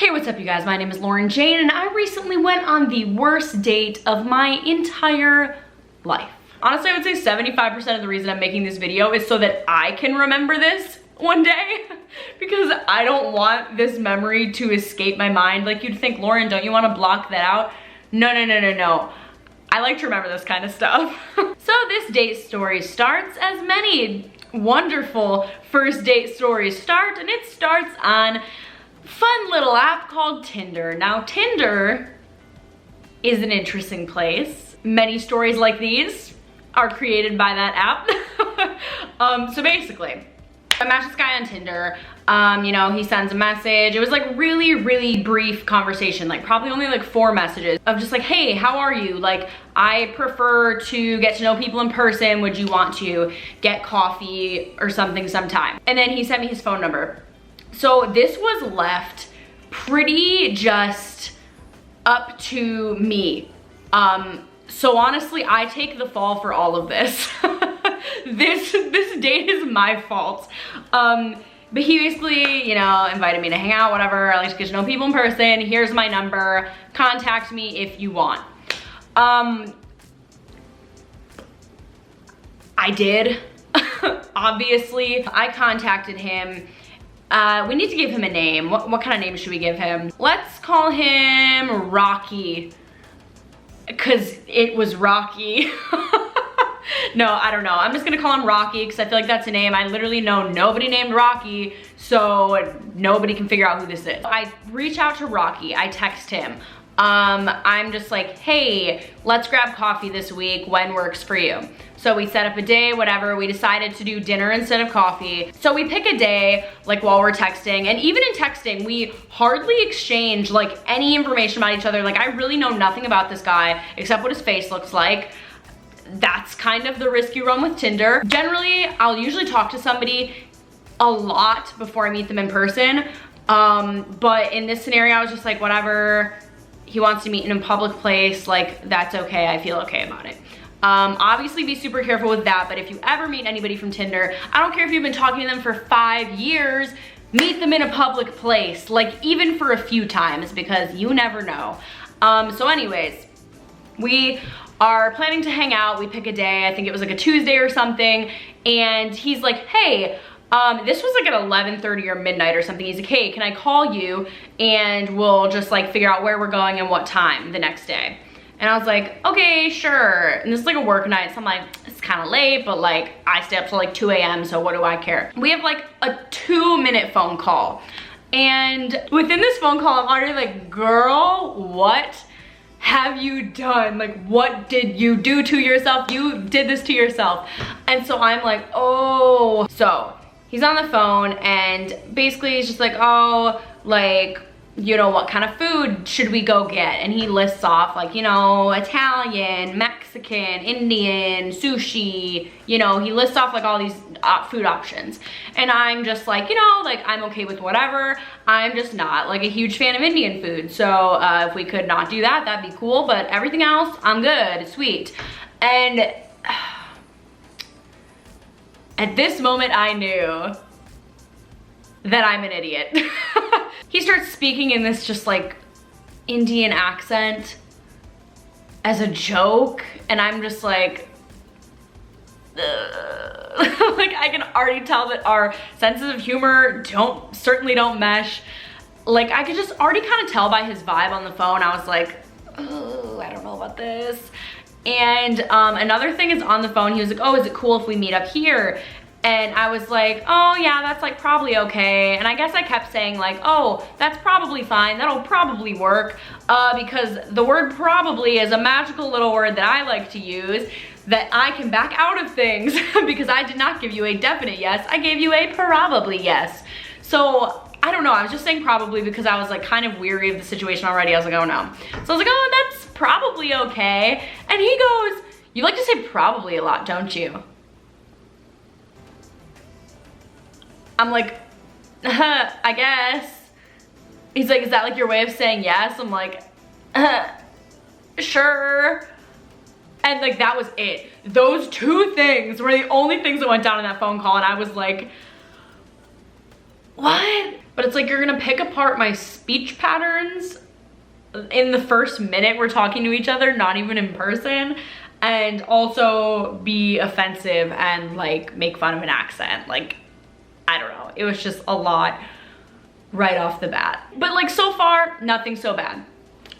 Hey, what's up you guys? My name is Lauren Jane and I recently went on the worst date of my entire life. Honestly, I would say 75% of the reason I'm making this video is so that I can remember this one day because I don't want this memory to escape my mind. Like you'd think, Lauren, don't you want to block that out? No. I like to remember this kind of stuff. So this date story starts as many wonderful first date stories start, and it starts on fun little app called Tinder. Now, Tinder is an interesting place. Many stories like these are created by that app. So basically, I matched this guy on Tinder. You know, he sends a message. It was like really brief conversation, like probably only like 4 messages of just like, hey, how are you? Like, I prefer to get to know people in person. Would you want to get coffee or something sometime? And then he sent me his phone number. So this was left pretty just up to me. So honestly, I take the fall for all of this. This date is my fault. But he basically, you know, invited me to hang out, whatever. I like to get to know people in person. Here's my number. Contact me if you want. I did. Obviously, I contacted him. We need to give him a name. What kind of name should we give him? Let's call him Rocky, because it was Rocky. No, I don't know. I'm just gonna call him Rocky because I feel like that's a name. I literally know nobody named Rocky, so nobody can figure out who this is. I reach out to Rocky, I text him. I'm just like, hey, let's grab coffee this week. When works for you? So we set up a day, whatever. We decided to do dinner instead of coffee. So we pick a day, like while we're texting, and even in texting, we hardly exchange like any information about each other. Like I really know nothing about this guy except what his face looks like. That's kind of the risk you run with Tinder. Generally, I'll usually talk to somebody a lot before I meet them in person. But in this scenario, I was just like, whatever. He wants to meet in a public place, like that's okay. I feel okay about it. Obviously be super careful with that, but if you ever meet anybody from Tinder, I don't care if you've been talking to them for 5 years, meet them in a public place, like even for a few times, because you never know. So anyways, we are planning to hang out. We pick a day, I think it was like a Tuesday or something, and he's like, hey, this was like at 11:30 or midnight or something. He's like, hey, can I call you and we'll just like figure out where we're going and what time the next day? And I was like, okay, sure. And this is like a work night, so I'm like, it's kind of late, but like I stay up till like 2 a.m, so what do I care? We have like a 2-minute phone call. And within this phone call, I'm already like, girl, what have you done? Like, what did you do to yourself? You did this to yourself. And so I'm like, oh. So he's on the phone and basically he's just like, oh, like, you know, what kind of food should we go get? And he lists off like, you know, Italian, Mexican, Indian, sushi, you know, he lists off like all these food options. And I'm just like, you know, like I'm okay with whatever. I'm just not like a huge fan of Indian food. So if we could not do that, that'd be cool. But everything else, I'm good, sweet. And at this moment, I knew that I'm an idiot. He starts speaking in this just like Indian accent as a joke, and I'm just like, like I can already tell that our senses of humor certainly don't mesh. Like I could just already kind of tell by his vibe on the phone. I was like, oh, I don't know about this. And another thing is on the phone, he was like, oh, is it cool if we meet up here? And I was like, oh yeah, that's like probably okay. And I guess I kept saying like, oh, that's probably fine. That'll probably work. Because the word probably is a magical little word that I like to use that I can back out of things because I did not give you a definite yes. I gave you a probably yes. So I don't know, I was just saying probably because I was like kind of weary of the situation already. I was like, oh no. So I was like, oh, that's probably okay. And he goes, you like to say probably a lot, don't you? I'm like, I guess. He's like, is that like your way of saying yes? I'm like, sure. And like, that was it. Those 2 things were the only things that went down in that phone call. And I was like, what? but it's like you're gonna pick apart my speech patterns in the first minute we're talking to each other, not even in person, and also be offensive and like make fun of an accent. Like, I don't know, it was just a lot right off the bat. But like so far, nothing so bad.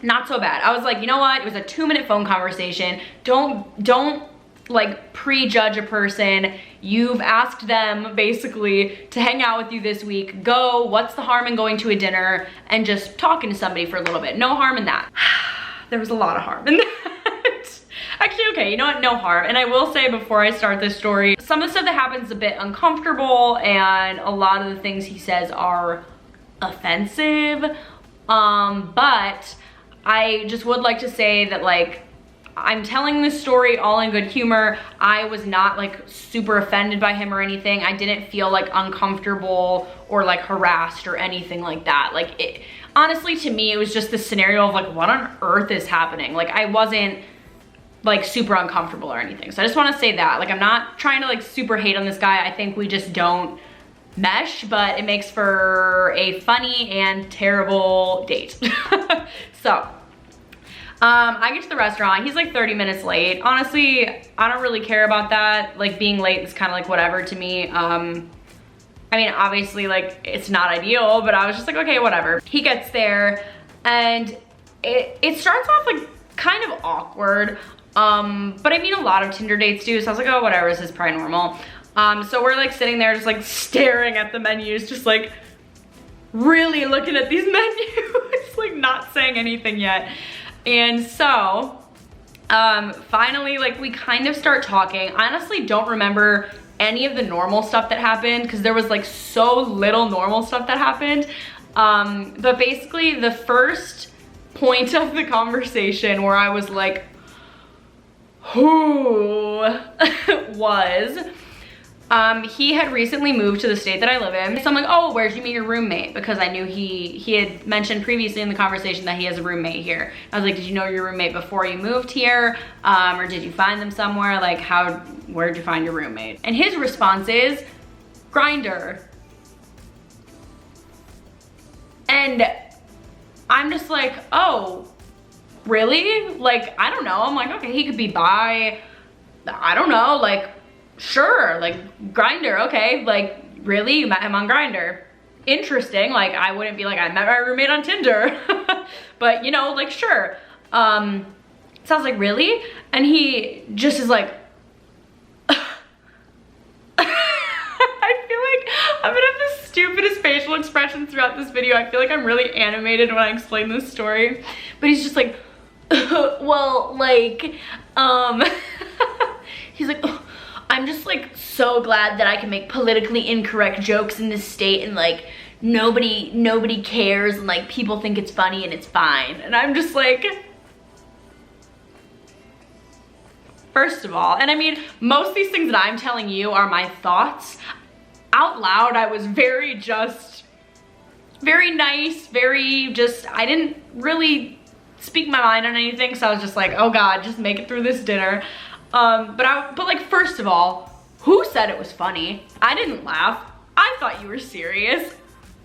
Not so bad. I was like, you know what? It was a 2-minute phone conversation. Don't like prejudge a person. You've asked them basically to hang out with you this week. Go, what's the harm in going to a dinner and just talking to somebody for a little bit? No harm in that. There was a lot of harm in that. Actually, okay, you know what? No harm. And I will say before I start this story, some of the stuff that happens is a bit uncomfortable and a lot of the things he says are offensive. But I just would like to say that like, I'm telling this story all in good humor. I was not like super offended by him or anything. I didn't feel like uncomfortable or like harassed or anything like that. Like it, honestly, to me, it was just this scenario of like, what on earth is happening? Like I wasn't like super uncomfortable or anything. So I just want to say that, like, I'm not trying to like super hate on this guy. I think we just don't mesh, but it makes for a funny and terrible date. So I get to the restaurant. He's like 30 minutes late. Honestly, I don't really care about that. Like being late is kind of like whatever to me. I mean, obviously like it's not ideal, but I was just like, okay, whatever. He gets there and it starts off like kind of awkward. But I mean, a lot of Tinder dates do. So I was like, oh, whatever, this is probably normal. So we're like sitting there just like staring at the menus, just like really looking at these menus, like not saying anything yet. And so, finally, like we kind of start talking. I honestly don't remember any of the normal stuff that happened because there was like so little normal stuff that happened. But basically the first point of the conversation where I was like, who was, he had recently moved to the state that I live in. So I'm like, oh, where'd you meet your roommate? Because I knew he had mentioned previously in the conversation that he has a roommate here. I was like, did you know your roommate before you moved here? Or did you find them somewhere? Like where'd you find your roommate? And his response is, Grindr. And I'm just like, oh, really? Like, I don't know. I'm like, okay, he could be bi. I don't know, like, sure, like Grindr, okay, like really, you met him on Grindr, interesting. Like I wouldn't be like, I met my roommate on Tinder. But you know, like sure. So I was like, really? And he just is like, I feel like I'm gonna have the stupidest facial expressions throughout this video. I feel like I'm really animated when I explain this story, but he's just like, well, like, he's like, oh, I'm just like so glad that I can make politically incorrect jokes in this state and like nobody cares and like people think it's funny and it's fine. And I'm just like, first of all, and I mean, most of these things that I'm telling you are my thoughts. Out loud, I was very nice, I didn't really speak my mind on anything. So I was just like, oh God, just make it through this dinner. But like, first of all, who said it was funny? I didn't laugh. I thought you were serious.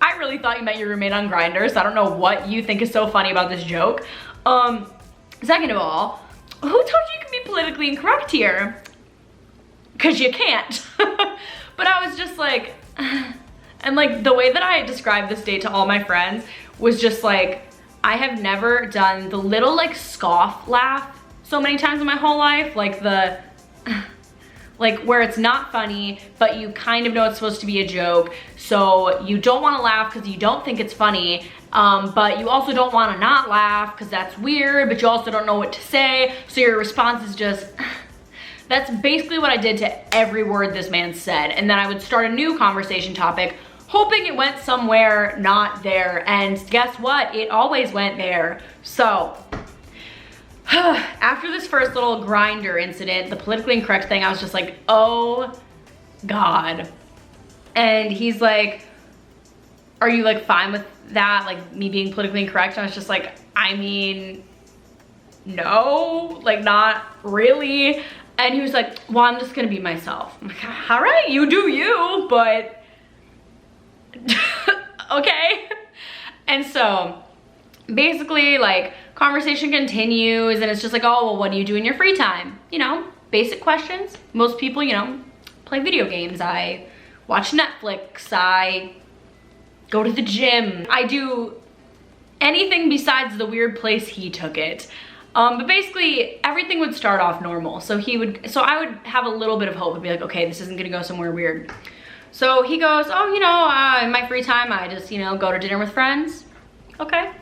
I really thought you met your roommate on Grindr, so I don't know what you think is so funny about this joke. Second of all, who told you can be politically incorrect here? Cause you can't. But I was just like, and like the way that I described this date to all my friends was just like, I have never done the little like scoff laugh so many times in my whole life, like the, like where it's not funny, but you kind of know it's supposed to be a joke. So you don't wanna laugh because you don't think it's funny, but you also don't wanna not laugh because that's weird, but you also don't know what to say. So your response is just, that's basically what I did to every word this man said. And then I would start a new conversation topic, hoping it went somewhere not there. And guess what? It always went there. So, after this first little Grindr incident, the politically incorrect thing, I was just like, oh God. And he's like, are you like fine with that? Like me being politically incorrect? And I was just like, I mean, no, like not really. And he was like, well, I'm just gonna be myself. I'm like, all right, you do you, but okay? And so basically like conversation continues and it's just like, oh, well, what do you do in your free time? You know, basic questions. Most people, you know, play video games. I watch Netflix. I go to the gym. I do anything besides the weird place he took it. But basically everything would start off normal. So I would have a little bit of hope and be like, okay, this isn't gonna go somewhere weird. So he goes, oh, you know, in my free time, I just, you know, go to dinner with friends. Okay.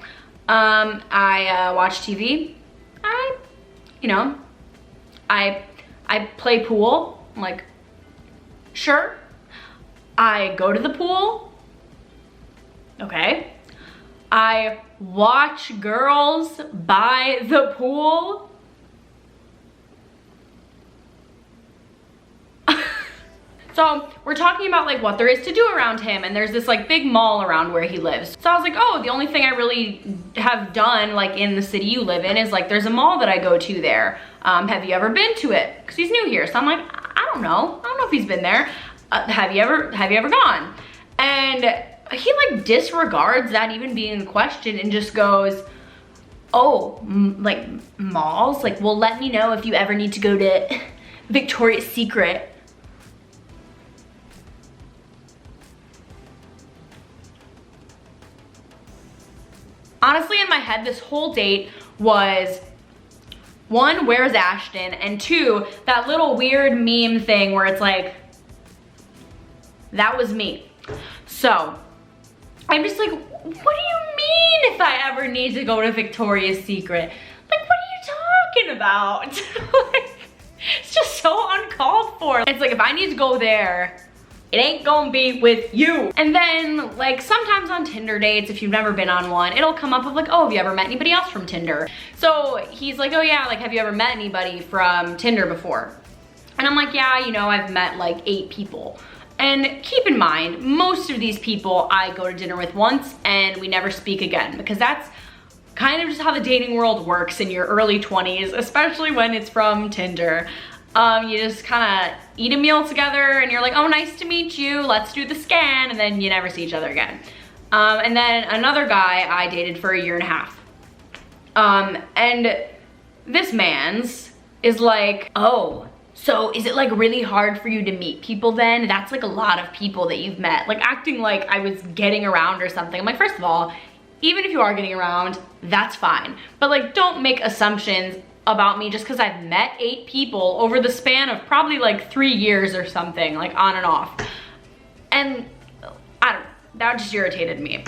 I watch TV. I play pool. I'm like, sure. I go to the pool. Okay. I watch girls by the pool. So we're talking about like what there is to do around him, and there's this like big mall around where he lives. So I was like, oh, the only thing I really have done like in the city you live in is like there's a mall that I go to there. Have you ever been to it? Because he's new here. So I'm like, I don't know if he's been there. Have you ever gone? And he like disregards that even being the question and just goes, oh, like malls? Like, well, let me know if you ever need to go to Victoria's Secret. Honestly, in my head, this whole date was, one, where's Ashton? And two, that little weird meme thing where it's like, that was me. So I'm just like, what do you mean if I ever need to go to Victoria's Secret? Like, what are you talking about? Like, it's just so uncalled for. It's like, if I need to go there, it ain't gonna be with you. And then like sometimes on Tinder dates, if you've never been on one, it'll come up with like, oh, have you ever met anybody else from Tinder? So he's like, oh yeah, like have you ever met anybody from Tinder before? And I'm like, yeah, you know, I've met like 8 people. And keep in mind, most of these people I go to dinner with once and we never speak again, because that's kind of just how the dating world works in your early 20s, especially when it's from Tinder. You just kind of eat a meal together and you're like, oh, nice to meet you, let's do the scan, and then you never see each other again. And then another guy I dated for 1.5 years. And this man's is like, oh, so is it like really hard for you to meet people then? That's like a lot of people that you've met. Like acting like I was getting around or something. I'm like, first of all, even if you are getting around, that's fine. But like, don't make assumptions about me just because I've met 8 people over the span of probably like 3 years or something, like on and off. And I don't know, that just irritated me.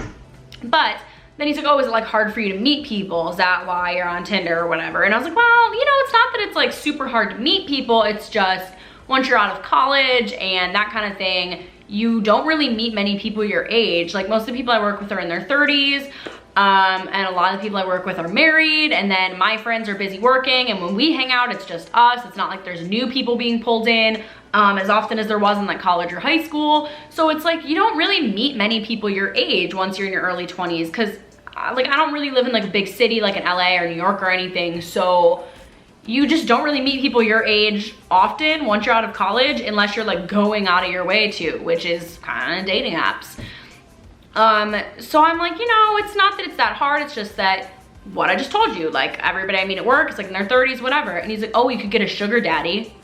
But then he's like, oh, is it like hard for you to meet people? Is that why you're on Tinder or whatever? And I was like, well, you know, it's not that it's like super hard to meet people. It's just once you're out of college and that kind of thing, you don't really meet many people your age. Like most of the people I work with are in their 30s. And a lot of the people I work with are married, and then my friends are busy working, and when we hang out, it's just us. It's not like there's new people being pulled in as often as there was in like college or high school. So it's like you don't really meet many people your age once you're in your early 20s, because like I don't really live in like a big city like in LA or New York or anything, so you just don't really meet people your age often once you're out of college, unless you're like going out of your way to, which is kind of dating apps. So I'm like, you know, it's not that it's that hard, it's just that what I just told you, like everybody I meet at work is like in their 30s, whatever. And he's like, oh, you could get a sugar daddy.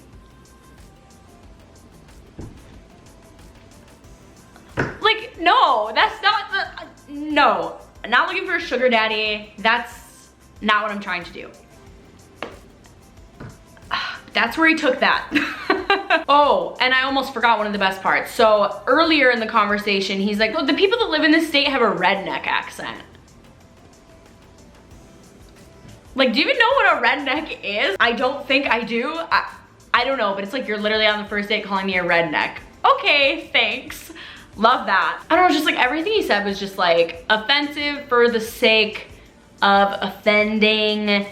Like, no, that's not the, no, I'm not looking for a sugar daddy. That's not what I'm trying to do. That's where he took that. Oh, and I almost forgot one of the best parts. So earlier in the conversation, he's like, well, the people that live in this state have a redneck accent. Like, do you even know what a redneck is? I don't think I do. I don't know, but it's like you're literally on the first date calling me a redneck. Okay, thanks. Love that. I don't know, just like everything he said was just like offensive for the sake of offending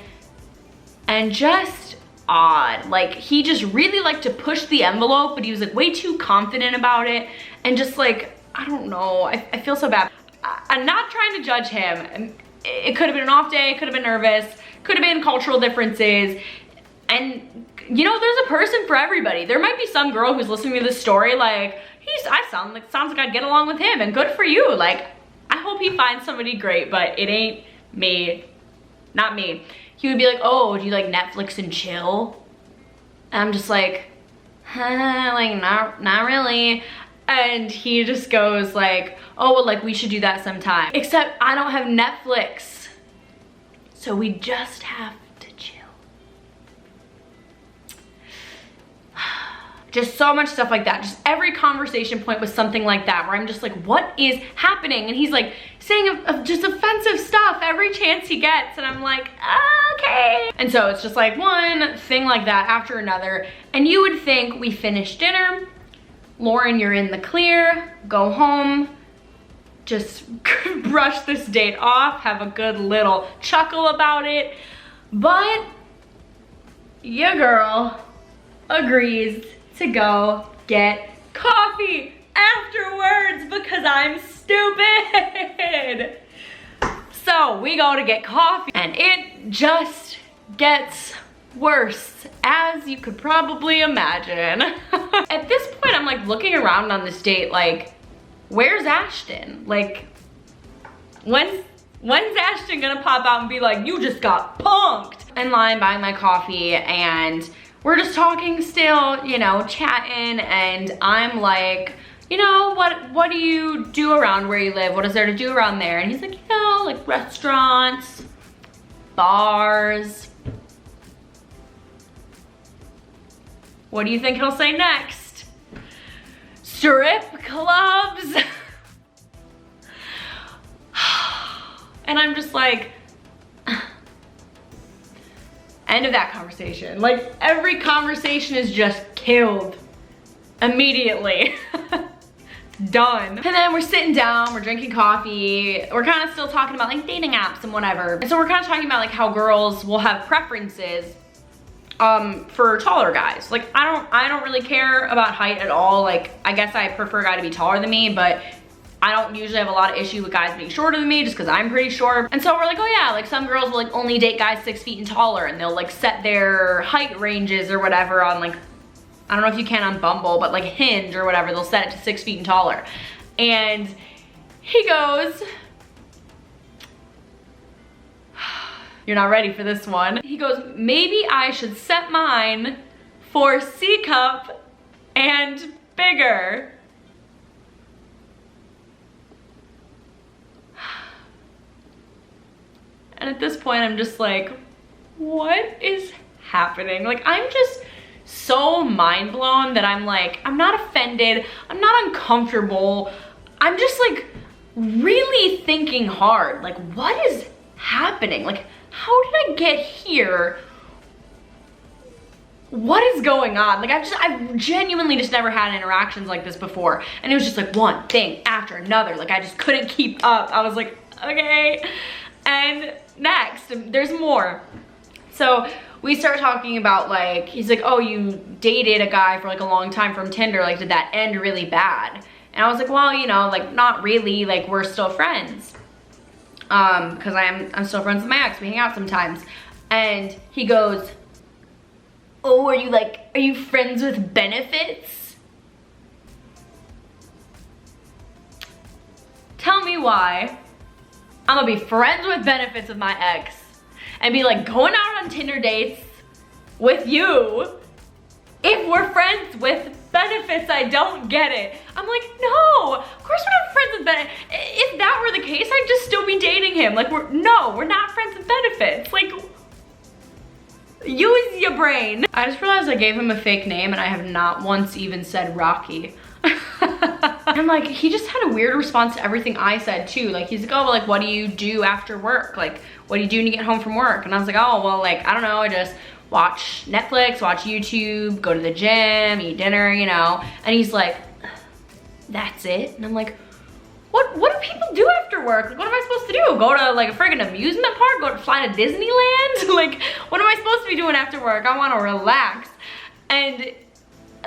and just odd. Like he just really liked to push the envelope, but he was like way too confident about it, and just like, I don't know, I feel so bad. I'm not trying to judge him. It could have been an off day, could have been nervous, could have been cultural differences, and you know, there's a person for everybody. There might be some girl who's listening to this story like, sounds like I'd get along with him, and good for you. Like, hope he finds somebody great, but it ain't me. Not me. He would be like, oh, do you like Netflix and chill? And I'm just like, like not really. And he just goes like, oh, well, like we should do that sometime. Except I don't have Netflix. So we just have to chill. Just so much stuff like that. Just every conversation point was something like that where I'm just like, what is happening? And he's like saying just offensive stuff every chance he gets. And I'm like, okay. And so it's just like one thing like that after another. And you would think we finished dinner. Lauren, you're in the clear. Go home. Just brush this date off. Have a good little chuckle about it. But your girl agrees to go get coffee afterwards because I'm stupid. So we go to get coffee and it just gets worse, as you could probably imagine. At this point, I'm like looking around on this date like, where's Ashton? Like, when's Ashton gonna pop out and be like, you just got punked? In line buying my coffee, and we're just talking still, you know, chatting, and I'm like, you know, what do you do around where you live? What is there to do around there? And he's like, you know, like restaurants, bars. What do you think he'll say next? Strip clubs. And I'm just like, end of that conversation. Like every conversation is just killed immediately. Done. And then we're sitting down, we're drinking coffee. We're kind of still talking about like dating apps and whatever. And so we're kind of talking about like how girls will have preferences for taller guys. Like I don't really care about height at all. Like I guess I prefer a guy to be taller than me, but I don't usually have a lot of issue with guys being shorter than me just because I'm pretty short. And so we're like, oh yeah, like some girls will like only date guys 6 feet and taller, and they'll like set their height ranges or whatever on like, I don't know if you can on Bumble, but like Hinge or whatever, they'll set it to 6 feet and taller. And he goes, you're not ready for this one. He goes, maybe I should set mine for C cup and bigger. And at this point, I'm just like, what is happening? Like, I'm just so mind blown that I'm like, I'm not offended, I'm not uncomfortable. I'm just like really thinking hard. Like, what is happening? Like, how did I get here? What is going on? Like, I've genuinely just never had interactions like this before. And it was just like one thing after another. Like, I just couldn't keep up. I was like, okay. And next, there's more. So we start talking about like, he's like, oh, you dated a guy for like a long time from Tinder. Like, did that end really bad? And I was like, well, you know, like not really, like we're still friends. Because I'm still friends with my ex, we hang out sometimes. And he goes, oh, are you friends with benefits? Tell me why I'm gonna be friends with benefits with my ex and be like going out on Tinder dates with you if we're friends with benefits. I don't get it. I'm like, no, of course we're not friends with benefits. If that were the case, I'd just still be dating him. Like, we're not friends with benefits. Like, use your brain. I just realized I gave him a fake name and I have not once even said Rocky. And like, he just had a weird response to everything I said too. Like, he's like, oh, well, like, what do you do after work? Like, what do you do when you get home from work? And I was like, oh, well, like, I don't know, I just watch Netflix, watch YouTube, go to the gym, eat dinner, you know. And he's like, that's it? And I'm like, what do people do after work? Like, what am I supposed to do? Go to like a friggin' amusement park? Go to fly to Disneyland? Like, what am I supposed to be doing after work? I wanna relax. And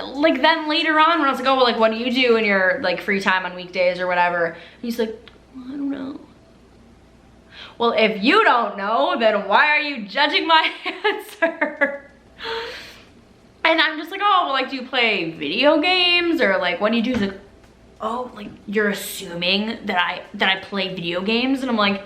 like then later on when I was like, oh, well, like, what do you do in your like free time on weekdays or whatever? And he's like, well, I don't know. Well, if you don't know, then why are you judging my answer? And I'm just like, oh, well, like, do you play video games? Or like, what do you do? He's like, oh, like you're assuming that I play video games? And I'm like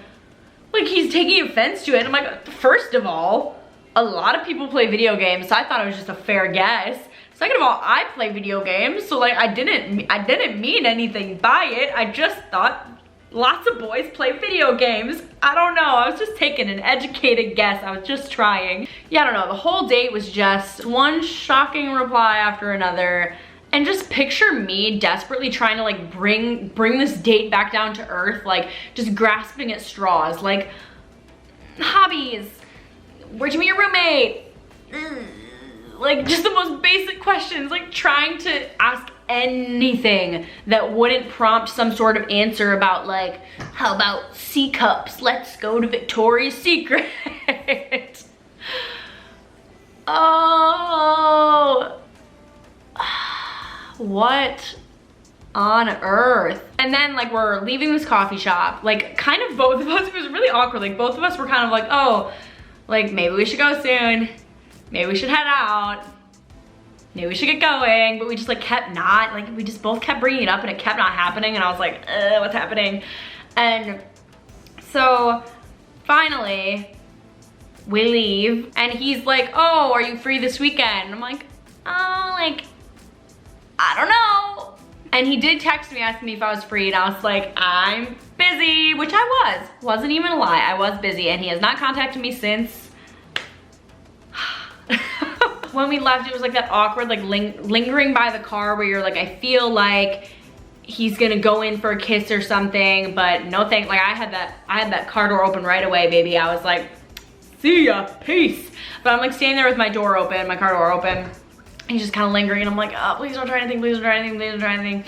he's taking offense to it. I'm like, first of all, a lot of people play video games, so I thought it was just a fair guess. Second of all, I play video games, so like I didn't mean anything by it. I just thought lots of boys play video games. I don't know, I was just taking an educated guess. I was just trying. Yeah, I don't know, the whole date was just one shocking reply after another. And just picture me desperately trying to like bring this date back down to earth, like just grasping at straws, like hobbies, where'd you meet your roommate? Like just the most basic questions, like trying to ask anything that wouldn't prompt some sort of answer about like, how about C cups? Let's go to Victoria's Secret. Oh. What on earth? And then like we're leaving this coffee shop, like kind of both of us, it was really awkward, like both of us were kind of like, oh, like maybe we should go soon, maybe we should head out, maybe we should get going, but we just like kept not, like we just both kept bringing it up and it kept not happening, and I was like, what's happening? And so finally we leave and he's like, oh, are you free this weekend? I'm like, oh, like I don't know. And he did text me asking me if I was free, and I was like, I'm busy, which I was. Wasn't even a lie, I was busy, and he has not contacted me since. When we left, it was like that awkward, like lingering by the car where you're like, I feel like he's gonna go in for a kiss or something, but no thanks. Like I had that car door open right away, baby. I was like, see ya, peace. But I'm like standing there with my door open, my car door open. He's just kind of lingering, and I'm like, oh, please don't try anything, please don't try anything, please don't try anything.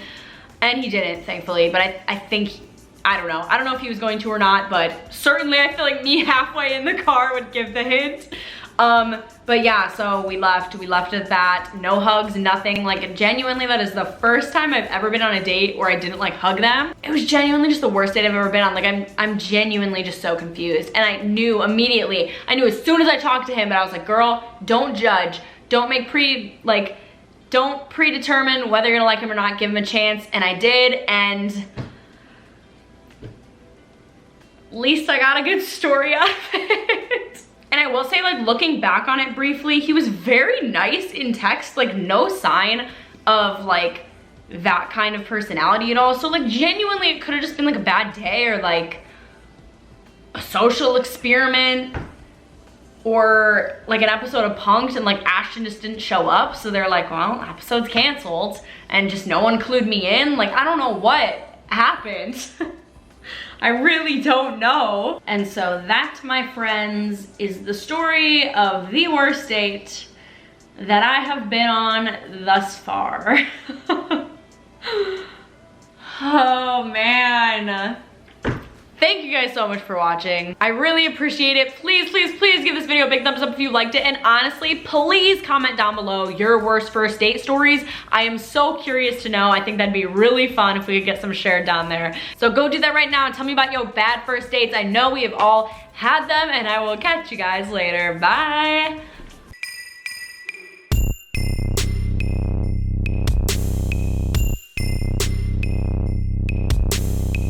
And he didn't, thankfully, but I think, I don't know if he was going to or not, but certainly I feel like me halfway in the car would give the hint. But yeah, so we left at that, no hugs, nothing. Like genuinely, that is the first time I've ever been on a date where I didn't like hug them. It was genuinely just the worst date I've ever been on. Like I'm genuinely just so confused. And I knew immediately, as soon as I talked to him, but I was like, girl, don't judge. Don't predetermine whether you're gonna like him or not, give him a chance. And I did, and at least I got a good story out of it. And I will say, like looking back on it briefly, he was very nice in text, like no sign of like that kind of personality at all. So like genuinely it could have just been like a bad day or like a social experiment, or like an episode of Punk'd and like Ashton just didn't show up, so they're like, well, episode's canceled, and just no one clued me in. Like I don't know what happened. I really don't know. And so that, my friends, is the story of the worst date that I have been on thus far. Oh man. Thank you guys so much for watching. I really appreciate it. Please, please, please give this video a big thumbs up if you liked it. And honestly, please comment down below your worst first date stories. I am so curious to know. I think that'd be really fun if we could get some shared down there. So go do that right now and tell me about your bad first dates. I know we have all had them, and I will catch you guys later. Bye.